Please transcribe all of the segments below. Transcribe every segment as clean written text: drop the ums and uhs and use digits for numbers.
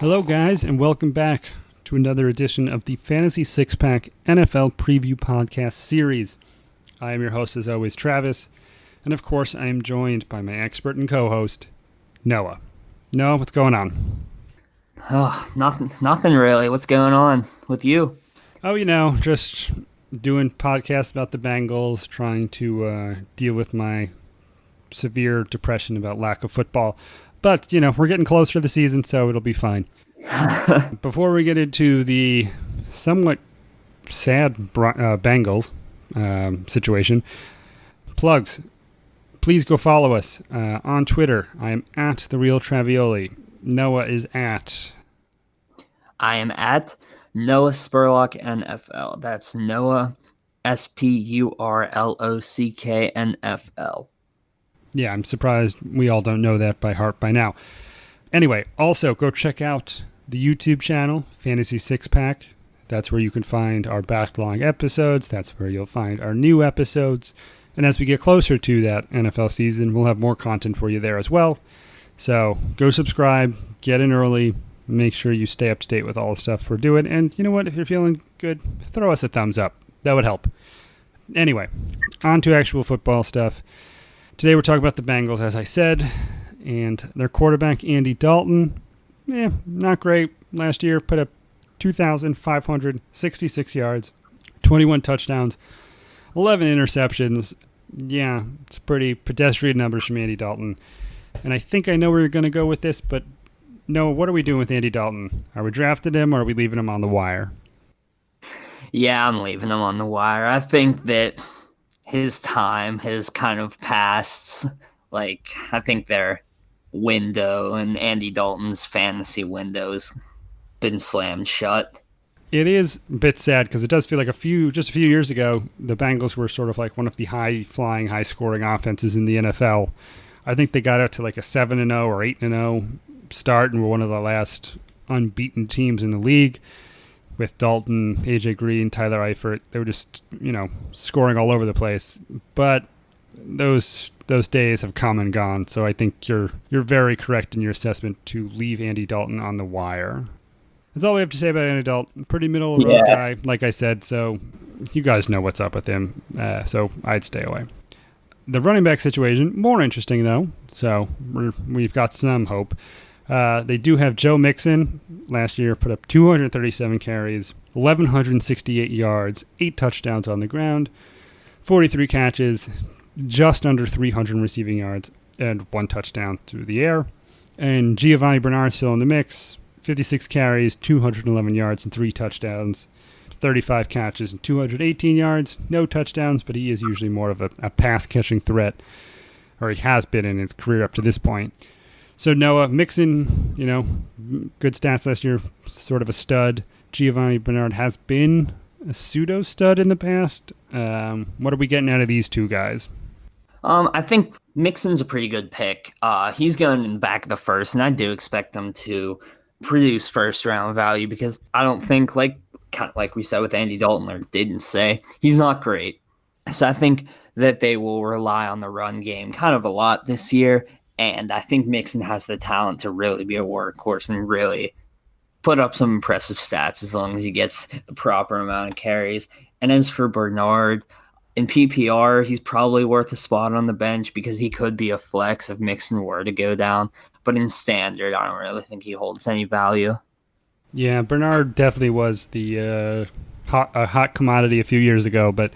Hello, guys, and welcome back to another edition of the Fantasy Six Pack NFL Preview Podcast Series. I am your host, as always, Travis, and of course, I am joined by my expert and co-host, Noah. Noah, what's going on? Oh, nothing really. What's going on with you? Oh, just doing podcasts about the Bengals, trying to deal with my severe depression about lack of football. But, we're getting closer to the season, so it'll be fine. Before we get into the somewhat sad Bengals situation, plugs. Please go follow us on Twitter. I am at TheRealTravioli. Noah is at... I am at Noah Spurlock NFL. That's Noah Spurlock NFL. Yeah, I'm surprised we all don't know that by heart by now. Anyway, also go check out the YouTube channel, Fantasy Six Pack. That's where you can find our backlog episodes. That's where you'll find our new episodes. And as we get closer to that NFL season, we'll have more content for you there as well. So go subscribe, get in early, make sure you stay up to date with all the stuff we're doing. And you know what? If you're feeling good, throw us a thumbs up. That would help. Anyway, on to actual football stuff. Today we're talking about the Bengals, as I said, and their quarterback, Andy Dalton. Not great. Last year, put up 2,566 yards, 21 touchdowns, 11 interceptions. Yeah, it's pretty pedestrian numbers from Andy Dalton. And I think I know where you're going to go with this, but no, what are we doing with Andy Dalton? Are we drafting him, or are we leaving him on the wire? Yeah, I'm leaving him on the wire. I think that his time has kind of passed. I think their window and Andy Dalton's fantasy window's been slammed shut. It is a bit sad because it does feel like just a few years ago, the Bengals were sort of like one of the high-flying, high-scoring offenses in the NFL. I think they got out to like a 7-0 or 8-0 start and were one of the last unbeaten teams in the league. With Dalton, AJ Green, Tyler Eifert, they were just, scoring all over the place. But those days have come and gone, so I think you're very correct in your assessment to leave Andy Dalton on the wire. That's all we have to say about Andy Dalton. Pretty middle-of-the-road guy, like I said, so you guys know what's up with him, so I'd stay away. The running back situation, more interesting, though, so we've got some hope. They do have Joe Mixon. Last year put up 237 carries, 1,168 yards, 8 touchdowns on the ground, 43 catches, just under 300 receiving yards, and 1 touchdown through the air. And Giovanni Bernard still in the mix, 56 carries, 211 yards, and 3 touchdowns, 35 catches, and 218 yards. No touchdowns, but he is usually more of a pass-catching threat, or he has been in his career up to this point. So Noah, Mixon, good stats last year, sort of a stud. Giovanni Bernard has been a pseudo-stud in the past. What are we getting out of these two guys? I think Mixon's a pretty good pick. He's going in the back of the first, and I do expect him to produce first-round value because I don't think, like we said with Andy Dalton, or didn't say, he's not great. So I think that they will rely on the run game kind of a lot this year. And I think Mixon has the talent to really be a workhorse and really put up some impressive stats as long as he gets the proper amount of carries. And as for Bernard, in PPR, he's probably worth a spot on the bench because he could be a flex if Mixon were to go down. But in standard, I don't really think he holds any value. Yeah, Bernard definitely was the hot commodity a few years ago. But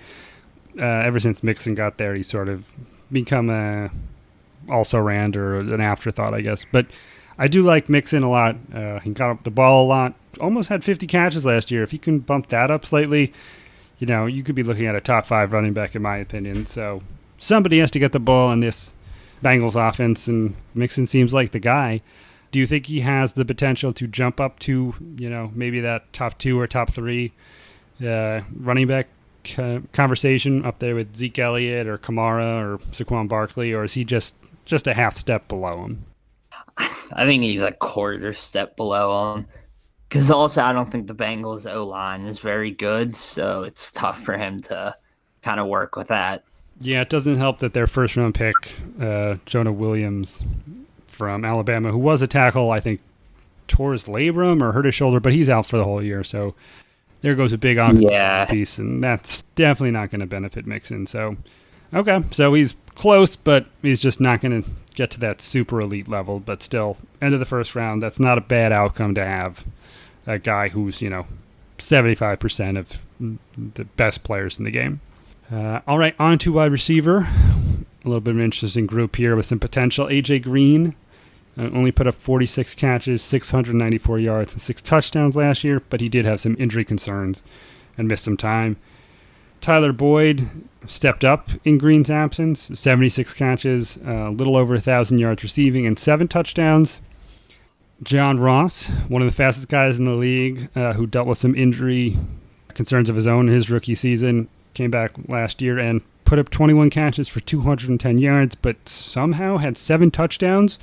ever since Mixon got there, he's sort of become a also-ran or an afterthought, I guess. But I do like Mixon a lot. He got up the ball a lot. Almost had 50 catches last year. If you can bump that up slightly, you could be looking at a top 5 running back, in my opinion. So somebody has to get the ball in this Bengals offense, and Mixon seems like the guy. Do you think he has the potential to jump up to, maybe that top 2 or top 3 running back conversation up there with Zeke Elliott or Kamara or Saquon Barkley, or is he just a half step below him? I think he's a quarter step below him. Because also, I don't think the Bengals' O-line is very good, so it's tough for him to kind of work with that. Yeah, it doesn't help that their first-round pick, Jonah Williams from Alabama, who was a tackle, I think tore his labrum or hurt his shoulder, but he's out for the whole year. So there goes a big offensive piece, and that's definitely not going to benefit Mixon. So, okay, so he's close, but he's just not going to get to that super elite level. But still, end of the first round, that's not a bad outcome to have a guy who's, 75% of the best players in the game. All right, on to wide receiver. A little bit of an interesting group here with some potential. A.J. Green only put up 46 catches, 694 yards, and 6 touchdowns last year, but he did have some injury concerns and missed some time. Tyler Boyd stepped up in Green's absence, 76 catches, a little over 1,000 yards receiving, and 7 touchdowns. John Ross, one of the fastest guys in the league, who dealt with some injury concerns of his own in his rookie season, came back last year and put up 21 catches for 210 yards, but somehow had 7 touchdowns,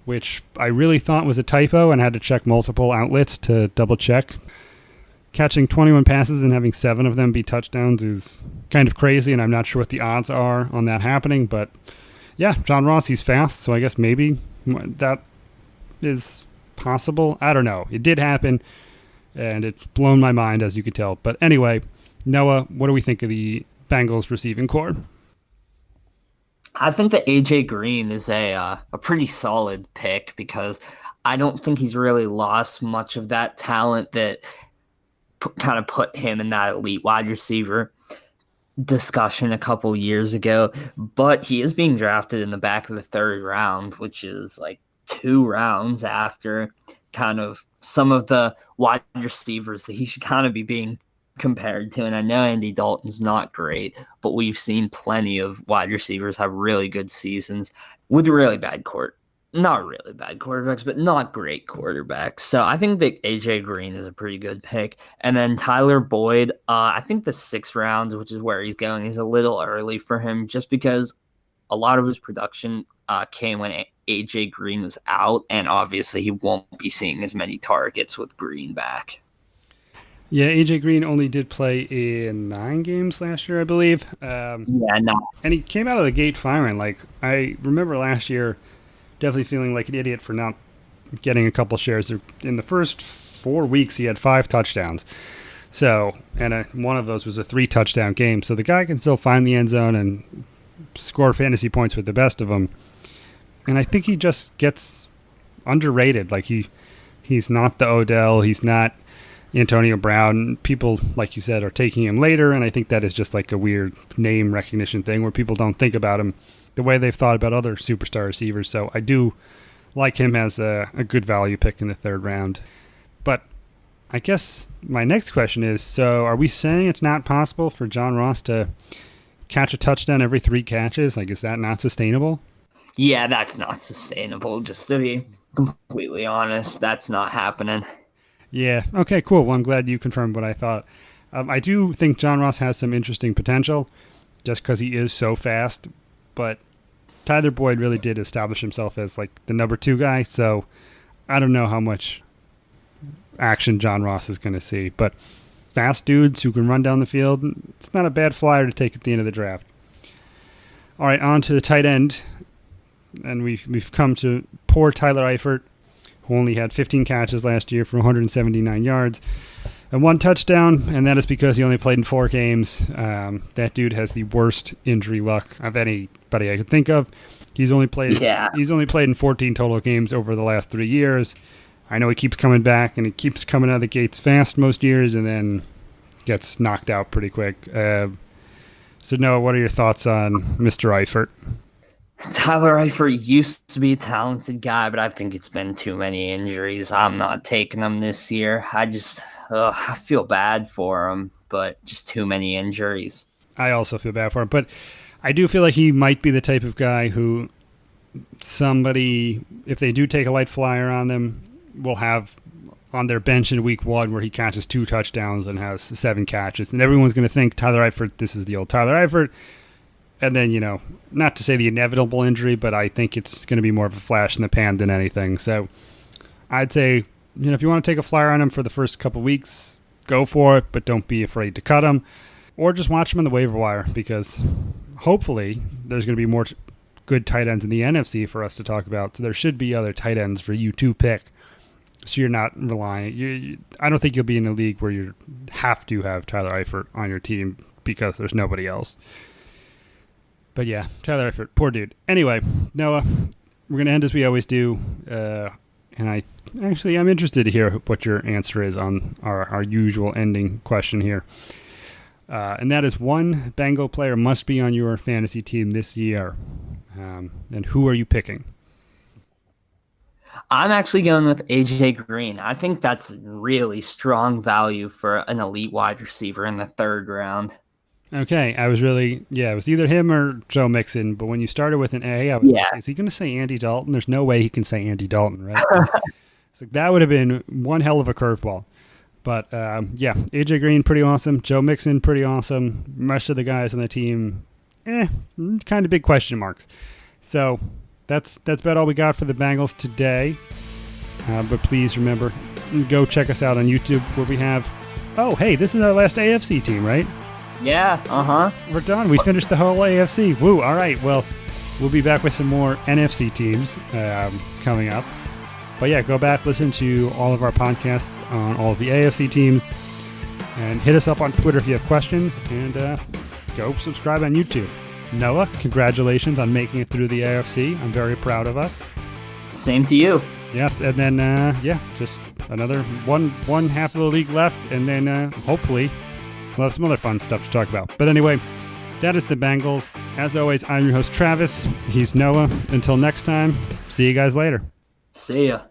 which I really thought was a typo and had to check multiple outlets to double check. Catching 21 passes and having 7 of them be touchdowns is kind of crazy, and I'm not sure what the odds are on that happening, but yeah, John Ross, he's fast, so I guess maybe that is possible. I don't know. It did happen, and it's blown my mind, as you could tell. But anyway, Noah, what do we think of the Bengals receiving core? I think that A.J. Green is a pretty solid pick because I don't think he's really lost much of that talent that kind of put him in that elite wide receiver discussion a couple years ago. But he is being drafted in the back of the 3rd round, which is like 2 rounds after kind of some of the wide receivers that he should kind of be being compared to. And I know Andy Dalton's not great, but we've seen plenty of wide receivers have really good seasons with really bad not really bad quarterbacks, but not great quarterbacks. So I think that A.J. Green is a pretty good pick. And then Tyler Boyd, I think the 6th rounds, which is where he's going, is a little early for him just because a lot of his production came when A.J. Green was out, and obviously he won't be seeing as many targets with Green back. Yeah, A.J. Green only did play in 9 games last year, I believe. And he came out of the gate firing. Like, I remember last year definitely feeling like an idiot for not getting a couple shares. In the first 4 weeks, he had 5 touchdowns. So, and one of those was a 3-touchdown game. So the guy can still find the end zone and score fantasy points with the best of them. And I think he just gets underrated. Like, he's not the Odell. He's not Antonio Brown. People, like you said, are taking him later, and I think that is just like a weird name recognition thing where people don't think about him the way they've thought about other superstar receivers. So I do like him as a good value pick in the 3rd round. But I guess my next question is, so are we saying it's not possible for John Ross to catch a touchdown every 3 catches? Like, is that not sustainable? Yeah, that's not sustainable. Just to be completely honest, that's not happening. Yeah. Okay, cool. Well, I'm glad you confirmed what I thought. I do think John Ross has some interesting potential just because he is so fast, but Tyler Boyd really did establish himself as like the number 2 guy, so I don't know how much action John Ross is going to see. But fast dudes who can run down the field, it's not a bad flyer to take at the end of the draft. All right, on to the tight end, and we've come to poor Tyler Eifert, who only had 15 catches last year for 179 yards and 1 touchdown, and that is because he only played in 4 games. That dude has the worst injury luck of anybody I could think of. He's only played in 14 total games over the last 3 years. I know he keeps coming back, and he keeps coming out of the gates fast most years, and then gets knocked out pretty quick. So, Noah, what are your thoughts on Mr. Eifert? Tyler Eifert used to be a talented guy, but I think it's been too many injuries. I'm not taking him this year. I feel bad for him, but just too many injuries. I also feel bad for him, but I do feel like he might be the type of guy who somebody, if they do take a light flyer on them, will have on their bench in week 1 where he catches 2 touchdowns and has 7 catches. And everyone's going to think Tyler Eifert, this is the old Tyler Eifert. And then, not to say the inevitable injury, but I think it's going to be more of a flash in the pan than anything. So I'd say, if you want to take a flyer on him for the first couple weeks, go for it, but don't be afraid to cut him. Or just watch him on the waiver wire, because hopefully there's going to be more good tight ends in the NFC for us to talk about. So there should be other tight ends for you to pick. So you're not relying. I don't think you'll be in a league where you have to have Tyler Eifert on your team because there's nobody else. But yeah, Tyler Eifert, poor dude. Anyway, Noah, we're gonna end as we always do, and I'm interested to hear what your answer is on our usual ending question here, and that is one Bengal player must be on your fantasy team this year, and who are you picking? I'm actually going with AJ Green. I think that's really strong value for an elite wide receiver in the 3rd round. Okay, it was either him or Joe Mixon, but when you started with an A, I was like, is he going to say Andy Dalton? There's no way he can say Andy Dalton, right? So that would have been one hell of a curveball. But AJ Green, pretty awesome. Joe Mixon, pretty awesome. The rest of the guys on the team, kind of big question marks. So that's about all we got for the Bengals today. But please remember, go check us out on YouTube where we have, this is our last AFC team, right? Yeah, We're done. We finished the whole AFC. Woo, all right. Well, we'll be back with some more NFC teams coming up. But yeah, go back, listen to all of our podcasts on all of the AFC teams, and hit us up on Twitter if you have questions, and go subscribe on YouTube. Noah, congratulations on making it through the AFC. I'm very proud of us. Same to you. Yes, and then, just another one half of the league left, and then hopefully we'll have some other fun stuff to talk about. But anyway, that is the Bengals. As always, I'm your host, Travis. He's Noah. Until next time, see you guys later. See ya.